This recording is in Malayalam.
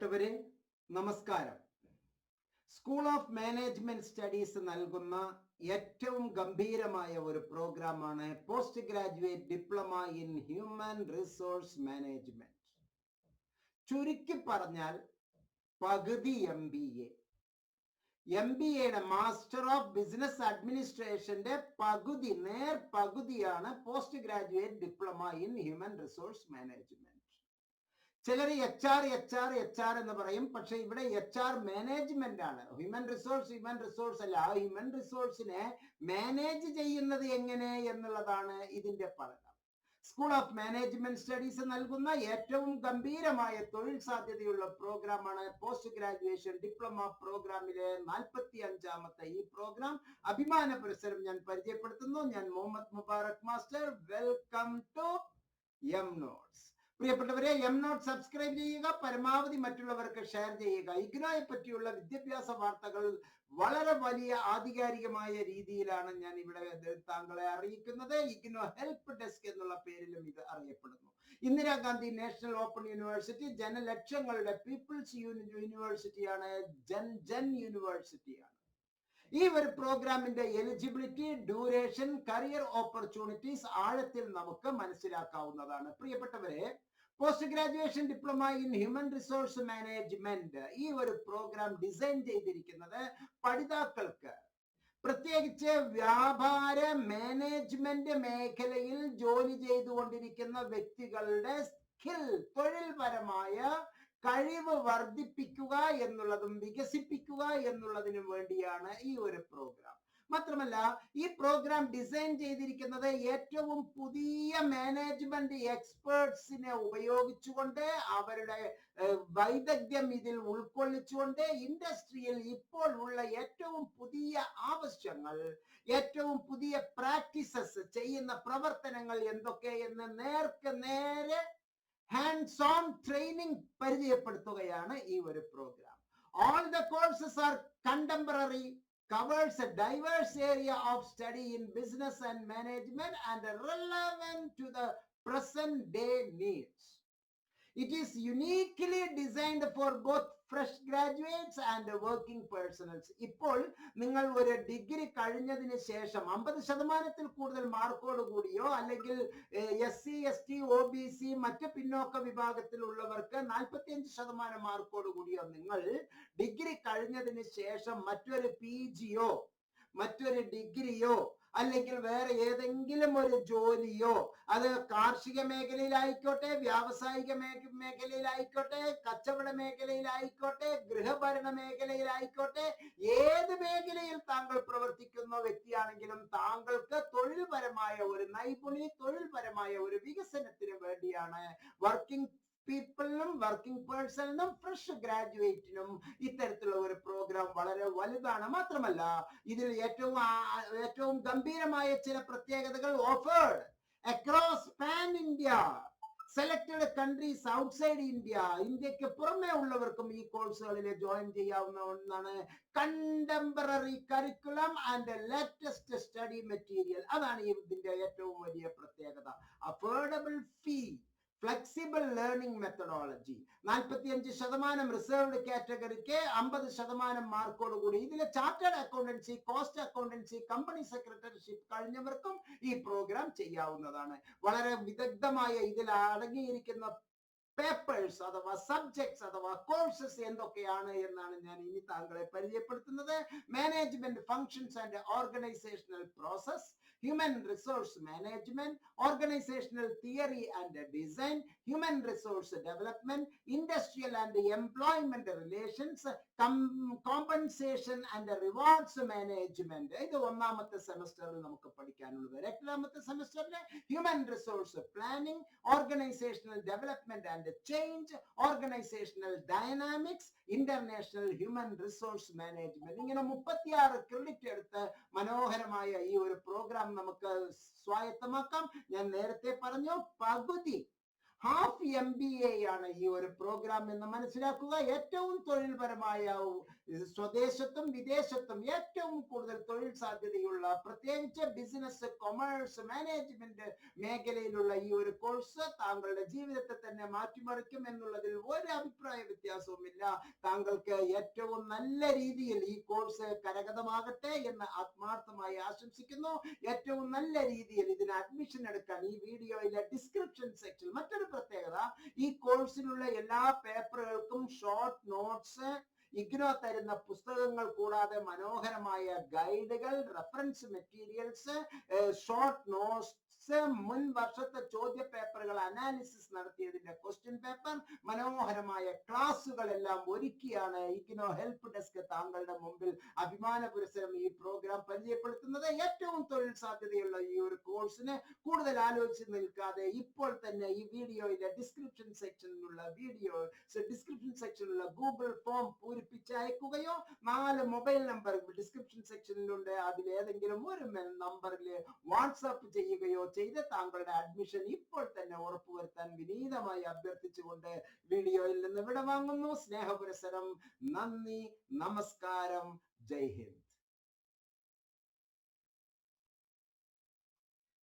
പ്രിയപ്പെട്ടവരെ, നമസ്കാരം. സ്കൂൾ ഓഫ് മാനേജ്മെന്റ് സ്റ്റഡീസ് നൽകുന്ന ഏറ്റവും ഗംഭീരമായ ഒരു പ്രോഗ്രാമാണ് post graduate diploma in human resource management. ചുരുക്കി പറഞ്ഞാൽ പകുതി MBA. MBAയുടെ മാസ്റ്റർ ഓഫ് ബിസിനസ് അഡ്മിനിസ്ട്രേഷന്റെ പകുതിയാണ് post graduate diploma in human resource management. ചിലർ HR എന്ന് പറയും. പക്ഷെ ഇവിടെ HR മാനേജ്മെന്റ് ആണ്. ഹ്യൂമൻ റിസോഴ്സ് അല്ല. ഹ്യൂമൻ റിസോഴ്സിനെ മാനേജ് ചെയ്യുന്നത് എങ്ങനെ എന്നുള്ളതാണ് ഇതിന്റെ പഠനം. സ്കൂൾ ഓഫ് മാനേജ്മെന്റ് സ്റ്റഡീസ് നൽകുന്ന ഏറ്റവും ഗംഭീരമായ തൊഴിൽ സാധ്യതയുള്ള പ്രോഗ്രാമാണ് പോസ്റ്റ് ഗ്രാജുവേഷൻ ഡിപ്ലോമ പ്രോഗ്രാമിലെ 45ാമത്തെ ഈ പ്രോഗ്രാം അഭിമാന പുരസ്സരം ഞാൻ പരിചയപ്പെടുത്തുന്നു. ഞാൻ Muhammad Mubarak master. Welcome to MNotes. പ്രിയപ്പെട്ടവരെ, MNotes സബ്സ്ക്രൈബ് ചെയ്യുക, പരമാവധി മറ്റുള്ളവർക്ക് ഷെയർ ചെയ്യുക. ഇഗ്നോയെ പറ്റിയുള്ള വിദ്യാഭ്യാസ വാർത്തകൾ വളരെ വലിയ ആധികാരികമായ രീതിയിലാണ് ഞാൻ ഇവിടെ താങ്കളെ അറിയിക്കുന്നത്. ഇഗ്നോ ഹെൽപ്പ് ഡെസ്ക് എന്നുള്ള പേരിലും ഇത് അറിയപ്പെടുന്നു. Indira Gandhi national open university ജനലക്ഷങ്ങളുടെ people's യൂണിവേഴ്സിറ്റിയാണ്. Jan യൂണിവേഴ്സിറ്റിയാണ്. ഈ ഒരു പ്രോഗ്രാമിന്റെ എലിജിബിലിറ്റി, ഡ്യൂറേഷൻ, കരിയർ ഓപ്പർച്യൂണിറ്റീസ് ആഴത്തിൽ നമുക്ക് മനസ്സിലാക്കാവുന്നതാണ്. പ്രിയപ്പെട്ടവരെ, post graduation diploma in human resource management ഈ ഒരു പ്രോഗ്രാം ഡിസൈൻ ചെയ്തിരിക്കുന്നത് പഠിതാക്കൾക്ക്, പ്രത്യേകിച്ച് വ്യാപാര മാനേജ്മെന്റ് മേഖലയിൽ ജോലി ചെയ്തുകൊണ്ടിരിക്കുന്ന വ്യക്തികളുടെ സ്കിൽ, തൊഴിൽപരമായ കഴിവ് വർദ്ധിപ്പിക്കുക എന്നുള്ളതും വികസിപ്പിക്കുക എന്നുള്ളതിനും വേണ്ടിയാണ് ഈ ഒരു പ്രോഗ്രാം. മാത്രമല്ല, ഈ പ്രോഗ്രാം ഡിസൈൻ ചെയ്തിരിക്കുന്നത് ഏറ്റവും പുതിയ മാനേജ്മെന്റ് എക്സ്പേർട്സിനെ ഉപയോഗിച്ചുകൊണ്ട്, അവരുടെ വൈദഗ്ധ്യം ഇതിൽ ഉൾക്കൊള്ളിച്ചുകൊണ്ട്, ഇൻഡസ്ട്രിയിൽ ഇപ്പോൾ ഉള്ള ഏറ്റവും പുതിയ ആവശ്യങ്ങൾ, ഏറ്റവും പുതിയ പ്രാക്ടീസസ്, ചെയ്യുന്ന പ്രവർത്തനങ്ങൾ എന്തൊക്കെയെന്ന് നേരെ hands on training പരിചയപ്പെടുത്തുകയാണ് ഈ ഒരു programme. All the courses are contemporary, covers a diverse area of study in business and management and relevant to the present day needs. It is uniquely designed for both fresh graduates and working personnels. ഇപ്പോൾ നിങ്ങൾ ഒരു ഡിഗ്രി കഴിഞ്ഞതിന് ശേഷം 50% കൂടുതൽ മാർക്കോട് കൂടിയോ, അല്ലെങ്കിൽ SC ST OBC മറ്റ് പിന്നോക്ക വിഭാഗത്തിലുള്ളവർക്ക് 45% മാർക്കോട് കൂടിയോ നിങ്ങൾ ഡിഗ്രി കഴിഞ്ഞതിന് ശേഷം മറ്റൊരു PGയോ മറ്റൊരു ഡിഗ്രിയോ അല്ലെങ്കിൽ വേറെ ഏതെങ്കിലും ഒരു ജോലിയോ, അത് കാർഷിക മേഖലയിലായിക്കോട്ടെ, വ്യാവസായിക മേഖലയിലായിക്കോട്ടെ, കച്ചവട മേഖലയിലായിക്കോട്ടെ, ഗൃഹഭരണ മേഖലയിലായിക്കോട്ടെ, ഏത് മേഖലയിൽ താങ്കൾ പ്രവർത്തിക്കുന്ന വ്യക്തിയാണെങ്കിലും താങ്കൾക്ക് തൊഴിൽപരമായ ഒരു നൈപുണ്യം, തൊഴിൽപരമായ ഒരു വികസനത്തിന് വേണ്ടിയാണ് വർക്കിംഗ് പീപ്പിളിനും വർക്കിംഗ് പേഴ്സണിനും ഫ്രഷ് ഗ്രാജുവേറ്റിനും ഇത്തരത്തിലുള്ള ഒരു പ്രോഗ്രാം വളരെ വലുതാണ്. മാത്രമല്ല, ഇതിൽ ഏറ്റവും ഗംഭീരമായ ചില പ്രത്യേകതകൾ offered across pan India, selected countries outside India, ഇന്ത്യക്ക് പുറമെ ഉള്ളവർക്കും ഈ കോഴ്സുകളിൽ ജോയിൻ ചെയ്യാവുന്ന ഒന്നാണ്. Contemporary curriculum and latest study material, അതാണ് ഇതിന്റെ ഏറ്റവും വലിയ പ്രത്യേകത. Affordable fee, flexible learning methodology, 45% reserved കാറ്റഗറിക്ക് 50% മാർക്കോട് കൂടി. ഇതിലെ chartered accountancy, cost accountancy, company secretaryship കഴിഞ്ഞവർക്കും ഈ പ്രോഗ്രാം ചെയ്യാവുന്നതാണ്. വളരെ വിദഗ്ധമായ ഇതിൽ അടങ്ങിയിരിക്കുന്ന പേപ്പേഴ്സ് അഥവാ സബ്ജക്ട്സ് അഥവാ കോഴ്സസ് എന്തൊക്കെയാണ് എന്നാണ് ഞാൻ ഇനി താങ്കളെ പരിചയപ്പെടുത്തുന്നത്. Management functions and organisational process, human resource management, organizational theory and design, human resource development, industrial and employment relations, compensation and rewards management. ഇത് ഒന്നാമത്തെ സെമസ്റ്ററിൽ നമുക്ക് പഠിക്കാനുള്ളത്. രണ്ടാമത്തെ സെമസ്റ്ററിൽ human resource planning, organizational development and change, organizational dynamics, international human resource management. ഇങ്ങനെ 36 ക്രെഡിറ്റ് എടുത്ത് മനോഹരമായ ഈ ഒരു പ്രോഗ്രാം നമുക്ക് സ്വായത്തമാക്കാം. ഞാൻ നേരത്തെ പറഞ്ഞു, പകുതി ഹാഫ് MBA ആണ് ഈ ഒരു പ്രോഗ്രാം എന്ന് മനസ്സിലാക്കുക. ഏറ്റവും തൊഴിൽപരമായ സ്വദേശത്തും വിദേശത്തും ഏറ്റവും കൂടുതൽ തൊഴിൽ സാധ്യതയുള്ള, പ്രത്യേകിച്ച് ബിസിനസ്, കൊമേഴ്സ്, മാനേജ്മെന്റ് മേഖലയിലുള്ള ഈ ഒരു കോഴ്സ് താങ്കളുടെ ജീവിതത്തെ തന്നെ മാറ്റിമറിക്കും എന്നുള്ളതിൽ ഒരു അഭിപ്രായ വ്യത്യാസവുമില്ല. താങ്കൾക്ക് ഏറ്റവും നല്ല രീതിയിൽ ഈ കോഴ്സ് കരഗതമാകട്ടെ എന്ന് ആത്മാർത്ഥമായി ആശംസിക്കുന്നു. ഏറ്റവും നല്ല രീതിയിൽ ഇതിന് അഡ്മിഷൻ എടുക്കാൻ ഈ വീഡിയോയിലെ ഡിസ്ക്രിപ്ഷൻ സെക്ഷൻ. മറ്റൊരു പ്രത്യേകത, ഈ കോഴ്സിലുള്ള എല്ലാ പേപ്പറുകൾക്കും ഷോർട്ട് നോട്ട്സ്, ഇഗ്നോ തരുന്ന പുസ്തകങ്ങൾ കൂടാതെ മനോഹരമായ ഗൈഡുകൾ, റെഫറൻസ് മെറ്റീരിയൽസ്, ഷോർട്ട് നോട്ട്സ്, മുൻ വർഷത്തെ ചോദ്യ പേപ്പറുകൾ അനാലിസിസ് നടത്തിയതിന്റെ ക്വസ്റ്റ്യൻ പേപ്പർ, മനോഹരമായ ക്ലാസുകളെല്ലാം ഒരുക്കിയാണ് ഇഗ്നോ ഹെൽപ്പ് ഡെസ്ക് താങ്കളുടെ മുമ്പിൽ അഭിമാന പുരസ്സരം ഈ പ്രോഗ്രാം പരിചയപ്പെടുത്തുന്നത്. ഏറ്റവും തൊഴിൽ സാധ്യതയുള്ള ഈ ഒരു കോഴ്സിന് കൂടുതൽ ആലോചിച്ച് നിൽക്കാതെ ഇപ്പോൾ തന്നെ ഈ വീഡിയോയിലെ ഡിസ്ക്രിപ്ഷൻ സെക്ഷനിലുള്ള ഗൂഗിൾ ഫോം പൂരിപ്പിച്ച് അയക്കുകയോ 4 മൊബൈൽ നമ്പർ ഡിസ്ക്രിപ്ഷൻ സെക്ഷനിലുണ്ട്, അതിലേതെങ്കിലും ഒരു നമ്പറിൽ വാട്സാപ്പ് ചെയ്യുകയോ ചെയ്ത് താങ്കളുടെ അഡ്മിഷൻ ഇപ്പോൾ തന്നെ ഉറപ്പുവരുത്താൻ വിനീതമായി അഭ്യർത്ഥിച്ചുകൊണ്ട് വീഡിയോയിൽ നിന്ന് വിടവാങ്ങുന്നു. സ്നേഹപുരസരം. നന്ദി, നമസ്കാരം, ജയ് ഹിന്ദ്.